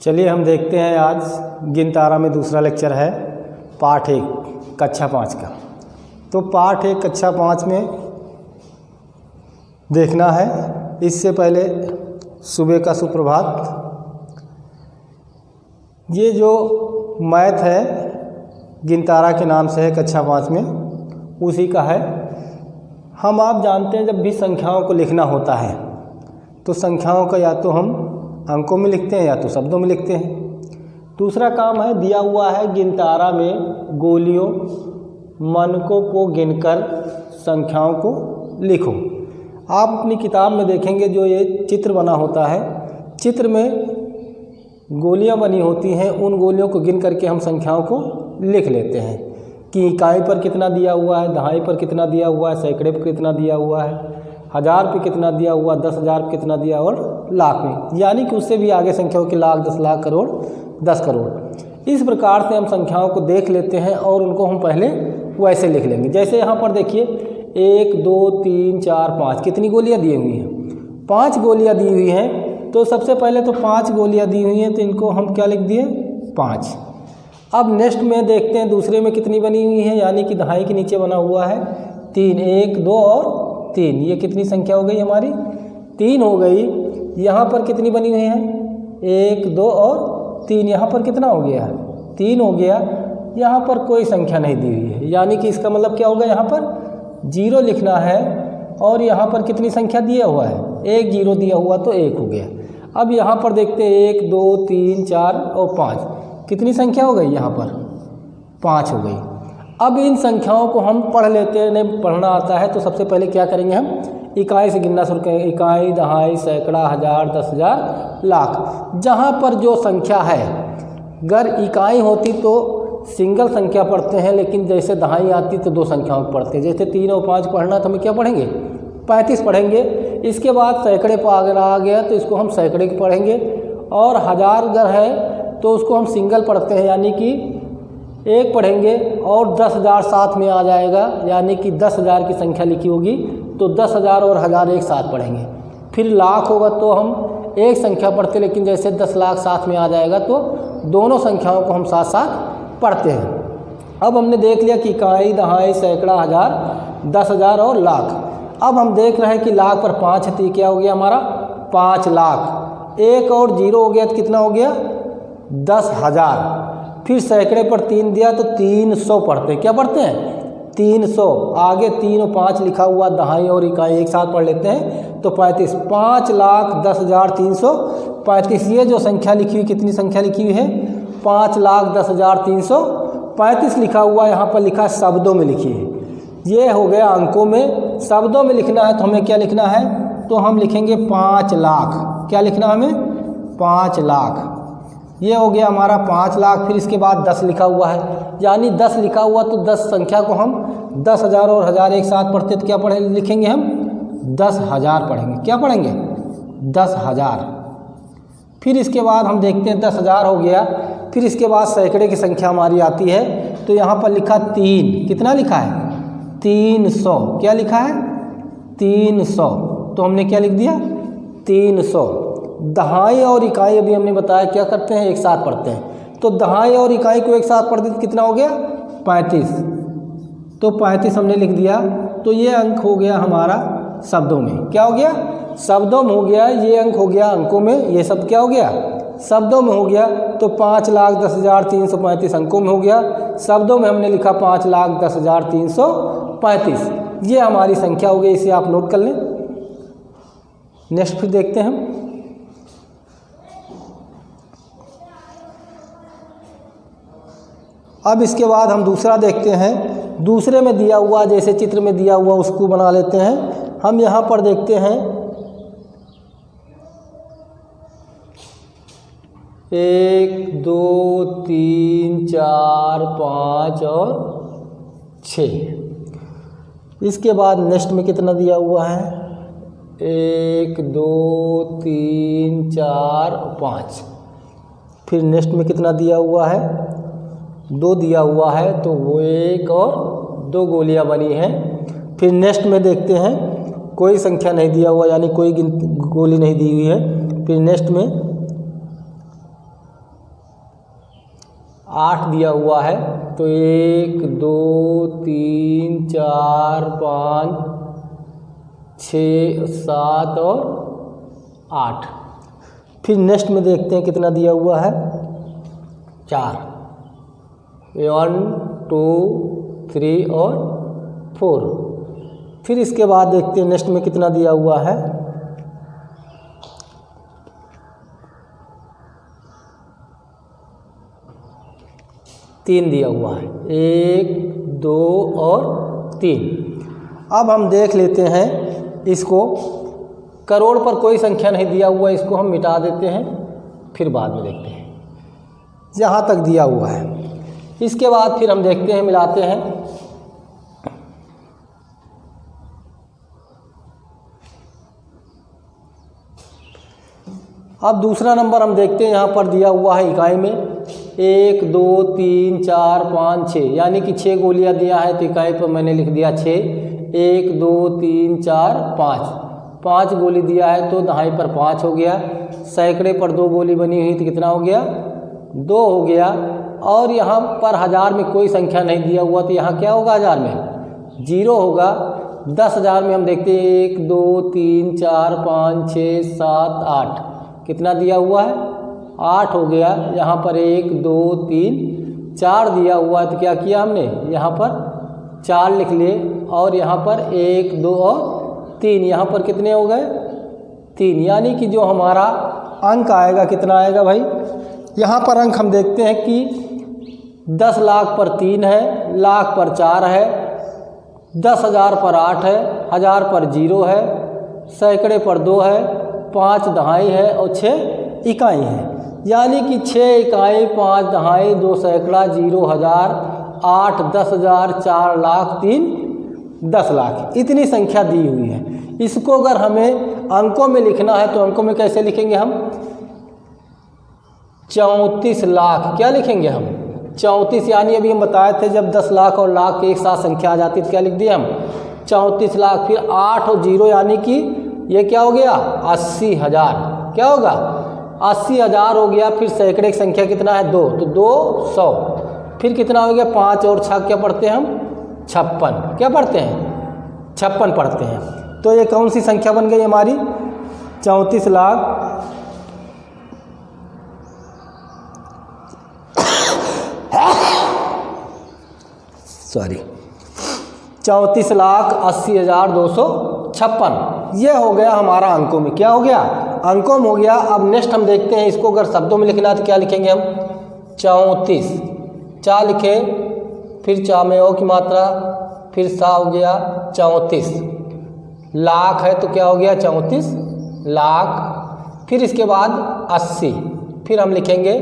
चलिए हम देखते हैं आज गिनतारा में दूसरा लेक्चर है पाठ 1 कक्षा 5 का। तो पाठ 1 कक्षा 5 में देखना है। इससे पहले सुबह का सुप्रभात। ये जो मैथ है गिनतारा के नाम से है कक्षा 5 में, उसी का है। हम आप जानते हैं जब भी संख्याओं को लिखना होता है तो संख्याओं का या तो हम अंकों में लिखते हैं या तो शब्दों में लिखते हैं। दूसरा काम है दिया हुआ है गिनतारा में गोलियों मानकों को गिनकर संख्याओं को लिखो। आप अपनी किताब में देखेंगे जो ये चित्र बना होता है, चित्र में गोलियां बनी होती हैं, उन गोलियों को गिन करके हम संख्याओं को लिख लेते हैं कि इकाई पर कितना दिया हुआ है, दहाई पर कितना दिया हुआ है, सैकड़े पर कितना दिया हुआ है, 1000 पे कितना दिया हुआ, 10,000 पे कितना दिया और लाख में, यानी कि उससे भी आगे संख्याओं के लाख, 10 लाख, करोड़, 10 करोड़। इस प्रकार से हम संख्याओं को देख लेते हैं और उनको हम पहले वैसे लिख लेंगे। जैसे यहाँ पर देखिए 1 2 3 4 5 कितनी गोलियाँ दी हुई हैं? 5 गोलियाँ दी हुई हैं। तो सबसे पहले तो 5 गोलियाँ दी हुई हैं तो इनको हम क्या लिख दिए? 5। अब नेक्स्ट में देखते हैं दूसरे में कितनी बनी हुई है, यानी कि दहाई के नीचे बना हुआ है 3, 1 2 और 3। ये कितनी संख्या हो गई हमारी? 3 हो गई। यहाँ पर कितनी बनी हुई है? 1 2 और 3। यहाँ पर कितना हो गया? 3 हो गया। यहाँ पर कोई संख्या नहीं दी हुई है, यानी कि इसका मतलब क्या होगा? यहाँ पर 0 लिखना है और यहाँ पर कितनी संख्या दिया हुआ है? 1 0 दिया हुआ तो 1 हो गया। अब यहाँ पर देखते हैं 1 2 3 4 और 5 कितनी संख्या हो गई? यहाँ पर 5 हो गई। अब इन संख्याओं को हम पढ़ लेते हैं, नहीं पढ़ना आता है तो सबसे पहले क्या करेंगे? हम इकाई से गिनना शुरू करेंगे। इकाई, दहाई, सैकड़ा, 1000, 10,000, लाख। जहाँ पर जो संख्या है, अगर इकाई होती तो सिंगल संख्या पढ़ते हैं, लेकिन जैसे दहाई आती तो 2 संख्याओं को पढ़ते हैं। जैसे 3 और 5 पढ़ना तो हम क्या पढ़ेंगे? 35 पढ़ेंगे। इसके बाद सैकड़े पर अगर आ गया तो इसको हम सैकड़े के पढ़ेंगे। और 1000 अगर है तो उसको हम सिंगल पढ़ते हैं, यानी कि 1 पढ़ेंगे। और 10,000 साथ में आ जाएगा, यानी कि 10,000 की संख्या लिखी होगी तो 10,000 और 1000 एक साथ पढ़ेंगे। फिर लाख होगा तो हम एक संख्या पढ़ते, लेकिन जैसे 10 लाख साथ में आ जाएगा तो दोनों संख्याओं को हम साथ साथ पढ़ते हैं। अब हमने देख लिया कि इकाई, दहाई, सैकड़ा, 1000, 10,000 और लाख। अब हम देख रहे हैं कि लाख पर 5 है तो क्या हो गया हमारा? 5 लाख। 1 और 0 हो गया तो कितना हो गया? 10,000। फिर सैकड़े पर 3 दिया तो 300 पढ़ते हैं। क्या पढ़ते हैं? 300। आगे 3 और 5 लिखा हुआ, दहाई और इकाई एक साथ पढ़ लेते हैं तो 35। 5,10,335। ये जो संख्या लिखी हुई, कितनी संख्या लिखी हुई है? 5,10,335 लिखा हुआ। यहाँ पर लिखा शब्दों में लिखिए। ये हो गया अंकों में। शब्दों में लिखना है तो हमें क्या लिखना है? तो हम लिखेंगे 5 लाख। क्या लिखना हमें? 5 लाख। ये हो गया हमारा 5 लाख। फिर इसके बाद 10 लिखा हुआ है, यानी 10 लिखा हुआ तो 10 संख्या को हम 10,000 और 1000 एक साथ पढ़ते तो क्या पढ़े लिखेंगे? हम 10,000 पढ़ेंगे। क्या पढ़ेंगे? 10,000। फिर इसके बाद हम देखते हैं 10,000 हो गया। फिर इसके बाद सैकड़े की संख्या हमारी आती है तो यहाँ पर लिखा 3। कितना लिखा है? 300। क्या लिखा है? 300। तो हमने क्या लिख दिया? 300। दहाई और इकाई अभी हमने बताया क्या करते हैं? एक साथ पढ़ते हैं। तो दहाई और इकाई को एक साथ पढ़ते तो कितना हो गया? 35। तो 35 हमने लिख दिया। तो ये अंक हो गया हमारा शब्दों में। क्या हो गया? शब्दों में हो गया। ये अंक हो गया अंकों में। ये शब्द क्या हो गया? शब्दों में हो गया। तो 5,10,335 अंकों में हो गया। शब्दों में हमने लिखा 5,10,335। ये हमारी संख्या हो गई। इसे आप नोट कर लें। नेक्स्ट फिर देखते हैं हम। अब इसके बाद हम दूसरा देखते हैं। दूसरे में दिया हुआ, जैसे चित्र में दिया हुआ उसको बना लेते हैं। हम यहाँ पर देखते हैं 1 2 3 4 5 और 6। इसके बाद नेक्स्ट में कितना दिया हुआ है? 1 2 3 4 5। फिर नेक्स्ट में कितना दिया हुआ है? 2 दिया हुआ है तो वो 1 और 2 गोलियां बनी हैं। फिर नेक्स्ट में देखते हैं कोई संख्या नहीं दिया हुआ, यानी कोई गोली नहीं दी हुई है। फिर नेक्स्ट में 8 दिया हुआ है, तो 1 2 3 4 5 6 7 और 8। फिर नेक्स्ट में देखते हैं कितना दिया हुआ है, 4, 1 2 3 और 4। फिर इसके बाद देखते हैं नेक्स्ट में कितना दिया हुआ है, 3 दिया हुआ है, 1 2 और 3। अब हम देख लेते हैं इसको, करोड़ पर कोई संख्या नहीं दिया हुआ, इसको हम मिटा देते हैं, फिर बाद में देखते हैं जहाँ तक दिया हुआ है। इसके बाद फिर हम देखते हैं, मिलाते हैं। अब दूसरा नंबर हम देखते हैं, यहाँ पर दिया हुआ है इकाई में 1 2 3 4 5 6, यानी कि 6 गोलियाँ दिया है, तो इकाई पर मैंने लिख दिया 6। 1 2 3 4 5, 5 गोली दिया है तो दहाई पर 5 हो गया। सैकड़े पर 2 गोली बनी हुई तो कितना हो गया, 2 हो गया। और यहाँ पर हज़ार में कोई संख्या नहीं दिया हुआ, तो यहाँ क्या होगा, हज़ार में 0 होगा। 10,000 में हम देखते हैं 1 2 3 4 5 6 7 8, कितना दिया हुआ है, 8 हो गया। यहाँ पर 1 2 3 4 दिया हुआ है, तो क्या किया हमने, यहाँ पर 4 लिख लिए। और यहाँ पर 1 2 और 3, यहाँ पर कितने हो गए, 3। यानी कि जो हमारा अंक आएगा कितना आएगा भाई, यहाँ पर अंक हम देखते हैं कि 10 लाख पर 3 है, लाख पर 4 है, 10,000 पर 8 है, 1000 पर 0 है, सैकड़े पर 2 है, 5 दहाई है और 6 इकाई है। यानी कि 6 इकाई, 5 दहाई, 2 सैकड़ा, 0 हज़ार, 8 10,000, 4 लाख, 3 10 लाख, इतनी संख्या दी हुई है। इसको अगर हमें अंकों में लिखना है तो अंकों में कैसे लिखेंगे हम, 34 लाख। क्या लिखेंगे हम, 34। यानी अभी हम बताए थे जब 10 लाख और लाख एक साथ संख्या आ जाती है तो क्या लिख दिया हम, 34 लाख। फिर 8 और 0, यानी कि ये क्या हो गया, 80,000। क्या होगा, 80,000 हो गया। फिर सैकड़े की संख्या कितना है, 2, तो 200। फिर कितना हो गया, 5 और 6 क्या पढ़ते हैं हम, 56। क्या पढ़ते हैं, 56 पढ़ते हैं। तो ये कौन सी संख्या बन गई हमारी, 34 लाख सॉरी 34,80,256। ये हो गया हमारा अंकों में, क्या हो गया, अंकों में हो गया। अब नेक्स्ट हम देखते हैं, इसको अगर शब्दों में लिखना है तो क्या लिखेंगे हम, 34। 4 लिखे, फिर 4 में ओ की मात्रा, फिर सा हो गया 34। लाख है तो क्या हो गया, 34 लाख। फिर इसके बाद 80, फिर हम लिखेंगे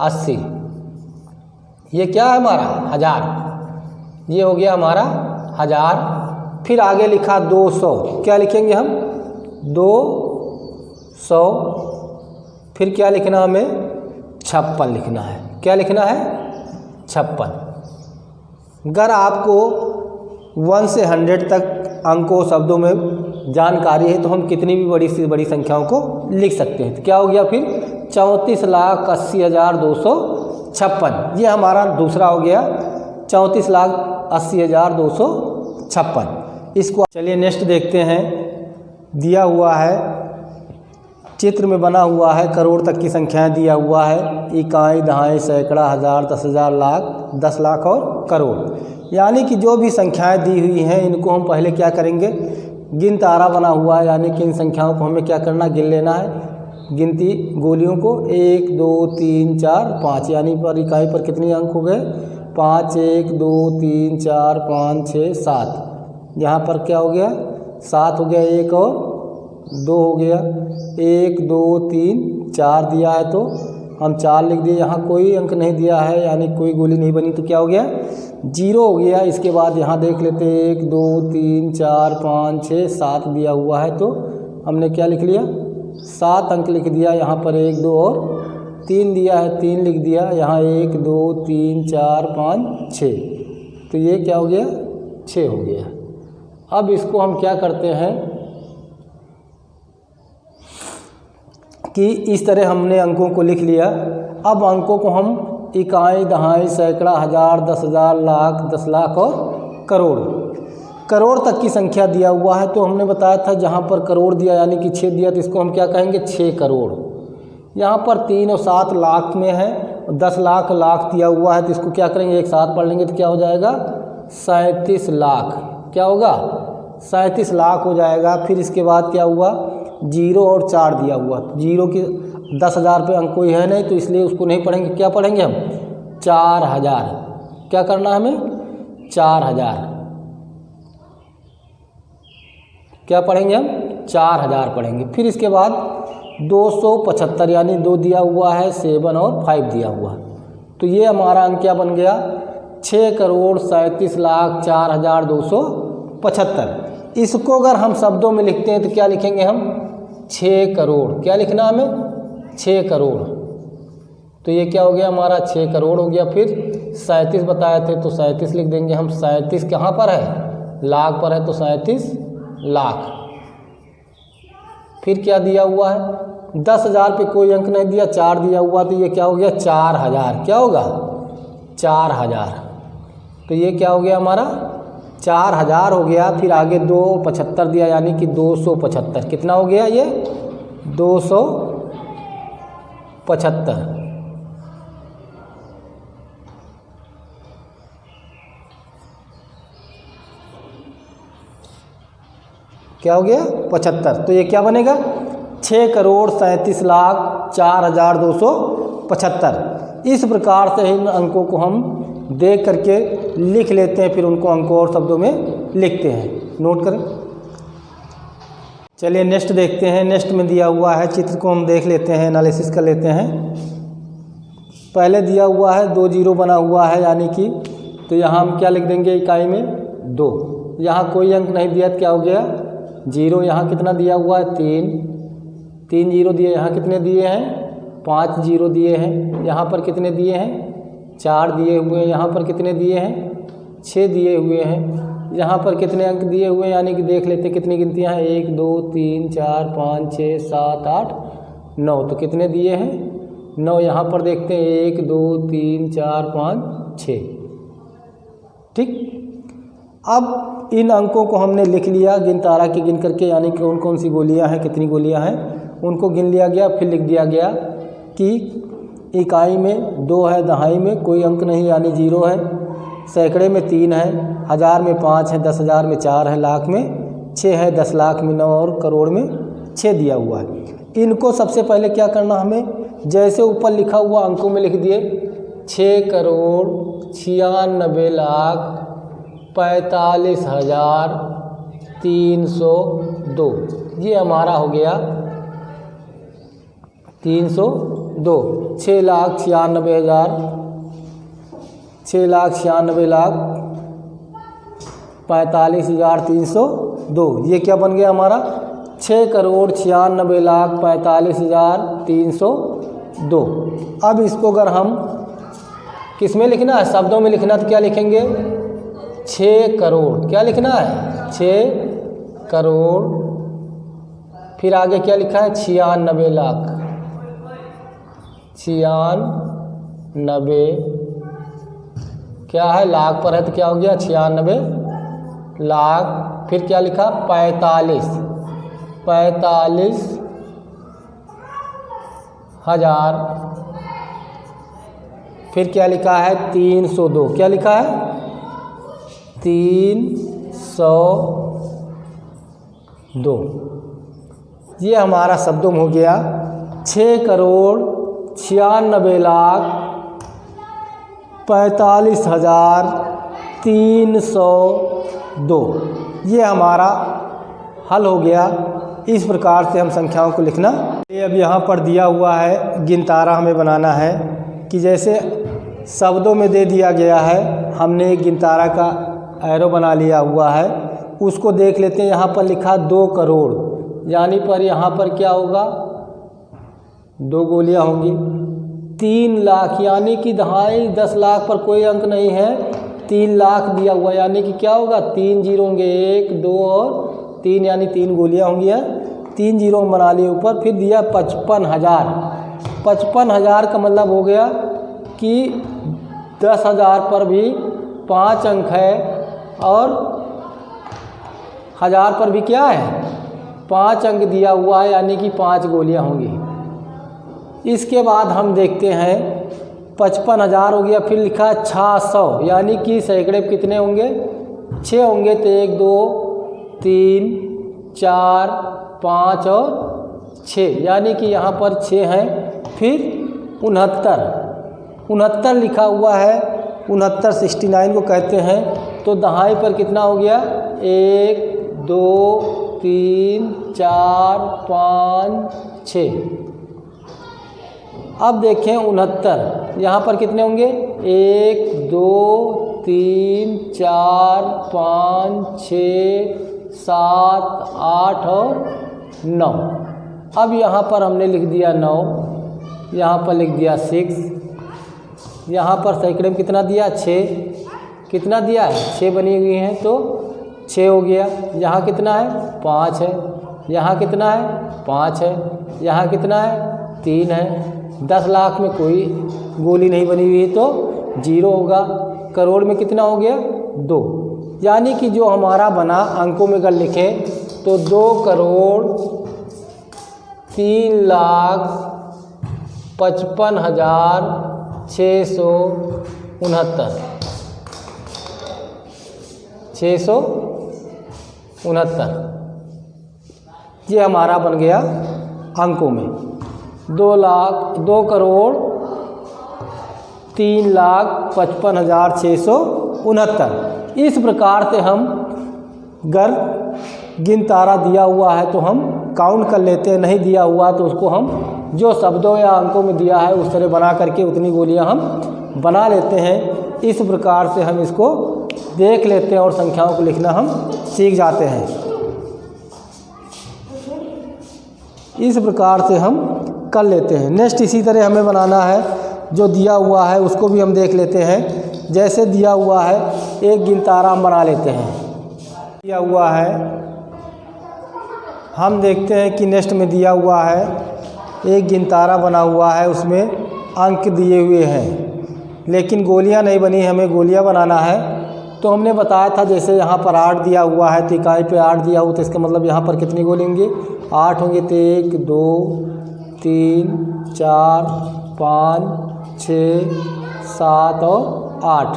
80। ये क्या है हमारा, 1000। ये हो गया हमारा 1000। फिर आगे लिखा 200, क्या लिखेंगे हम, 200। फिर क्या लिखना हमें, 56 लिखना है। क्या लिखना है, 56। अगर आपको 1 से 100 तक अंकों शब्दों में जानकारी है तो हम कितनी भी बड़ी से बड़ी संख्याओं को लिख सकते हैं। तो क्या हो गया फिर, 34,80,256। ये हमारा दूसरा हो गया, 34,80,256। इसको चलिए नेक्स्ट देखते हैं। दिया हुआ है, चित्र में बना हुआ है, करोड़ तक की संख्याएं दिया हुआ है, इकाई, दहाई, सैकड़ा, हज़ार, 10,000, लाख, 10 लाख और करोड़। यानी कि जो भी संख्याएं दी हुई हैं इनको हम पहले क्या करेंगे, गिन तारा बना हुआ है, यानी कि इन संख्याओं को हमें क्या करना, गिन लेना है। गिनती गोलियों को 1 2 3 4 5, यानी पर इकाई पर कितने अंक हो गए, 5, 1 2 3 4 5 6 7। यहाँ पर क्या हो गया, 7 हो गया, 1 और 2 हो गया, 1 2 3 4 दिया है तो हम 4 लिख दिए। यहाँ कोई अंक नहीं दिया है, यानी कोई गोली नहीं बनी, तो क्या हो गया, 0 हो गया। इसके बाद यहाँ देख लेते हैं, 1 2 3 4 5 6 7 दिया हुआ है तो हमने क्या लिख लिया, 7 अंक लिख दिया। यहाँ पर 1 2 और 3 दिया है, 3 लिख दिया। यहाँ 1 2 3 4 5 6, तो ये क्या हो गया, 6 हो गया। अब इसको हम क्या करते हैं कि इस तरह हमने अंकों को लिख लिया। अब अंकों को हम इकाई, दहाई, सैकड़ा, हज़ार, 10,000, लाख, 10 लाख और करोड़। करोड़ तक की संख्या दिया हुआ है, तो हमने बताया था जहाँ पर करोड़ दिया यानी कि 6 दिया तो इसको हम क्या कहेंगे, 6 करोड़। यहाँ पर 3 और 7 लाख में है, 10 लाख लाख दिया हुआ है तो इसको क्या करेंगे, एक साथ पढ़ लेंगे तो क्या हो जाएगा, 37 लाख। क्या होगा, 37 लाख हो जाएगा। फिर इसके बाद क्या हुआ, 0 और 4 दिया हुआ, जीरो की 10,000 पे अंक कोई है नहीं तो इसलिए उसको नहीं पढ़ेंगे। क्या पढ़ेंगे हम, 4,000। क्या करना है हमें, 4,000। क्या पढ़ेंगे हम, 4,000 पढ़ेंगे। फिर इसके बाद 275 यानी 2 दिया हुआ है, 7 और 5 दिया हुआ है, तो ये हमारा अंक क्या बन गया, 6,37,04,275। इसको अगर हम शब्दों में लिखते हैं तो क्या लिखेंगे हम, 6 करोड़। क्या लिखना हमें, 6 करोड़। तो ये क्या हो गया हमारा, 6 करोड़ हो गया। फिर 37 बताए थे तो 37 लिख देंगे हम। 37 कहाँ पर है, लाख पर है, तो 37 लाख। फिर क्या दिया हुआ है, 10,000 पे कोई अंक नहीं दिया, 4 दिया हुआ, तो ये क्या हो गया, 4,000। क्या होगा, 4,000। तो ये क्या हो गया हमारा, 4,000 हो गया। फिर आगे 275 दिया यानी कि 275। कितना हो गया ये, 275। क्या हो गया, 75। तो ये क्या बनेगा, 6,37,04,275। इस प्रकार से इन अंकों को हम देख करके लिख लेते हैं, फिर उनको अंकों और शब्दों में लिखते हैं। नोट करें। चलिए नेक्स्ट देखते हैं। नेक्स्ट में दिया हुआ है, चित्र को हम देख लेते हैं, एनालिसिस कर लेते हैं। पहले दिया हुआ है 2 जीरो बना हुआ है यानी कि, तो यहाँ हम क्या लिख देंगे, इकाई में 2। यहाँ कोई अंक नहीं दिया तो क्या हो गया, 0। यहाँ कितना दिया हुआ है, 3 जीरो दिए। यहाँ कितने दिए हैं, 5 जीरो दिए हैं। यहाँ पर कितने दिए हैं, 4 दिए हुए हैं। यहाँ पर कितने दिए हैं, 6 दिए हुए हैं। यहाँ पर कितने अंक दिए हुए हैं, यानी कि देख लेते हैं कितनी गिनतियाँ हैं, 1 2 3 4 5 6 7 8 9। तो कितने दिए हैं, 9। यहाँ पर देखते हैं 1 2 3 4 5 6। ठीक। अब इन अंकों को हमने लिख लिया गिन तारा की गिन करके, यानी कौन कौन सी गोलियां हैं, कितनी गोलियां हैं, उनको गिन लिया गया। फिर लिख दिया गया कि इकाई में 2 है, दहाई में कोई अंक नहीं यानी 0 है, सैकड़े में 3 है, हज़ार में 5 है, 10,000 में 4 है, लाख में 6 है, 10 लाख में 9 और करोड़ में 6 दिया हुआ है। इनको सबसे पहले क्या करना हमें, जैसे ऊपर लिखा हुआ अंकों में लिख दिए, 6,96,45,302। ये हमारा हो गया 302। 6,96,45,302। ये क्या बन गया हमारा, 6,96,45,302। अब इसको अगर हम किस में लिखना है, शब्दों में लिखना, तो क्या लिखेंगे, 6 करोड़। क्या लिखना है, 6 करोड़। फिर आगे क्या लिखा है, 96 लाख। 96 क्या है, लाख पर है तो क्या हो गया, 96 लाख। फिर क्या लिखा, 45,000। फिर क्या लिखा है, 302। क्या लिखा है, 302। ये हमारा शब्दों में हो गया 6,96,45,302। ये हमारा हल हो गया। इस प्रकार से हम संख्याओं को लिखना। ये अब यहाँ पर दिया हुआ है, गिनतारा हमें बनाना है कि जैसे शब्दों में दे दिया गया है, हमने एक गिनतारा का एरो बना लिया हुआ है, उसको देख लेते हैं। यहाँ पर लिखा 2 करोड़, यानी पर यहाँ पर क्या होगा, 2 गोलियाँ होंगी। 3 लाख यानी कि दहाई, 10 लाख पर कोई अंक नहीं है, 3 लाख दिया हुआ यानी कि क्या होगा, 3 जीरो होंगे, 1 2 और 3 यानी 3 गोलियाँ होंगी। 3 जीरो बना लिए ऊपर। फिर दिया 55,000। 55,000 का मतलब हो गया कि 10,000 पर भी 5 अंक है और 1000 पर भी क्या है 5 अंक दिया हुआ है, यानी कि 5 गोलियां होंगी। इसके बाद हम देखते हैं 55,000 हो गया, फिर लिखा है 600, यानी कि सैकड़े कितने होंगे 6 होंगे। तो 1 2 3 4 5 और 6, यानी कि यहाँ पर 6 हैं। फिर 69 लिखा हुआ है, 69 69 को कहते हैं। तो दहाई पर कितना हो गया 1 2 3 4 5 6। अब देखें 69, यहाँ पर कितने होंगे 1 2 3 4 5 6 7 8 और 9। अब यहाँ पर हमने लिख दिया 9, यहाँ पर लिख दिया 6, यहाँ पर सैकड़े में कितना दिया 6, कितना दिया है 6 बनी हुई हैं तो 6 हो गया। यहाँ कितना है 5 है, यहाँ कितना है 5 है, यहाँ कितना है 3 है। 10 लाख में कोई गोली नहीं बनी हुई है तो 0 होगा। करोड़ में कितना हो गया 2, यानी कि जो हमारा बना अंकों में अगर लिखे तो 2,53,669 ये हमारा बन गया अंकों में 2,53,669। इस प्रकार से हम अगर गिन तारा दिया हुआ है तो हम काउंट कर लेते हैं, नहीं दिया हुआ तो उसको हम जो शब्दों या अंकों में दिया है उस तरह बना करके उतनी गोलियां हम बना लेते हैं। इस प्रकार से हम इसको देख लेते हैं और संख्याओं को लिखना हम सीख जाते हैं। इस प्रकार से हम कर लेते हैं। नेक्स्ट इसी तरह हमें बनाना है, जो दिया हुआ है उसको भी हम देख लेते हैं। जैसे दिया हुआ है एक गिनतारा हम बना लेते हैं, दिया हुआ है हम देखते हैं कि नेक्स्ट में दिया हुआ है एक गिनतारा बना हुआ है, उसमें अंक दिए हुए हैं लेकिन गोलियां नहीं बनी, हमें गोलियां बनाना है। तो हमने बताया था जैसे यहाँ पर 8 दिया हुआ है तो इकाई पे 8 दिया हुआ तो इसका मतलब यहाँ पर कितनी गोली होंगी 8 होंगे। तो 1 2 3 4 5 6 7 और 8।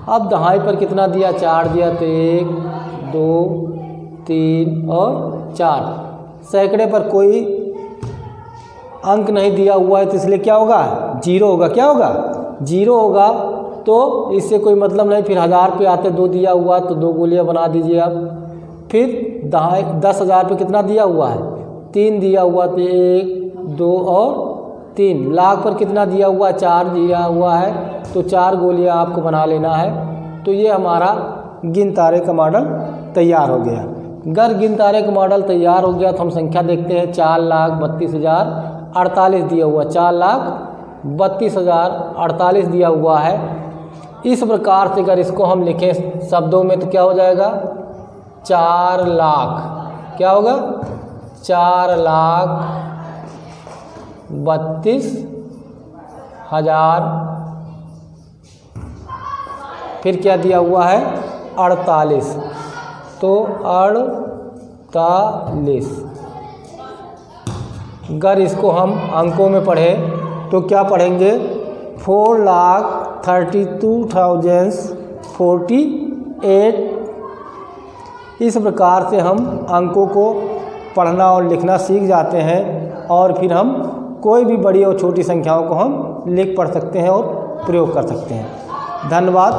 अब दहाई पर कितना दिया 4 दिया तो 1 2 3 और 4। सैकड़े पर कोई अंक नहीं दिया हुआ है तो इसलिए क्या होगा 0 होगा। क्या होगा 0 होगा, तो इससे कोई मतलब नहीं। फिर 1000 पे आते 2 दिया हुआ तो 2 गोलियां बना दीजिए आप। फिर 10,000 पे कितना दिया हुआ है 3 दिया हुआ तो 1 2 और 3। लाख पर कितना दिया हुआ 4 दिया हुआ है तो 4 गोलियां आपको बना लेना है। तो ये हमारा गिन तारे का मॉडल तैयार हो गया। अगर गिन तारे का मॉडल तैयार हो गया तो हम संख्या देखते हैं 4,32,048 दिया हुआ, 4,32,048 दिया हुआ है। इस प्रकार से अगर इसको हम लिखें शब्दों में तो क्या हो जाएगा 4 लाख, क्या होगा 4,32,000। फिर क्या दिया हुआ है 48, तो 48। अगर इसको हम अंकों में पढ़ें तो क्या पढ़ेंगे 4,32,048। इस प्रकार से हम अंकों को पढ़ना और लिखना सीख जाते हैं और फिर हम कोई भी बड़ी और छोटी संख्याओं को हम लिख पढ़ सकते हैं और प्रयोग कर सकते हैं। धन्यवाद।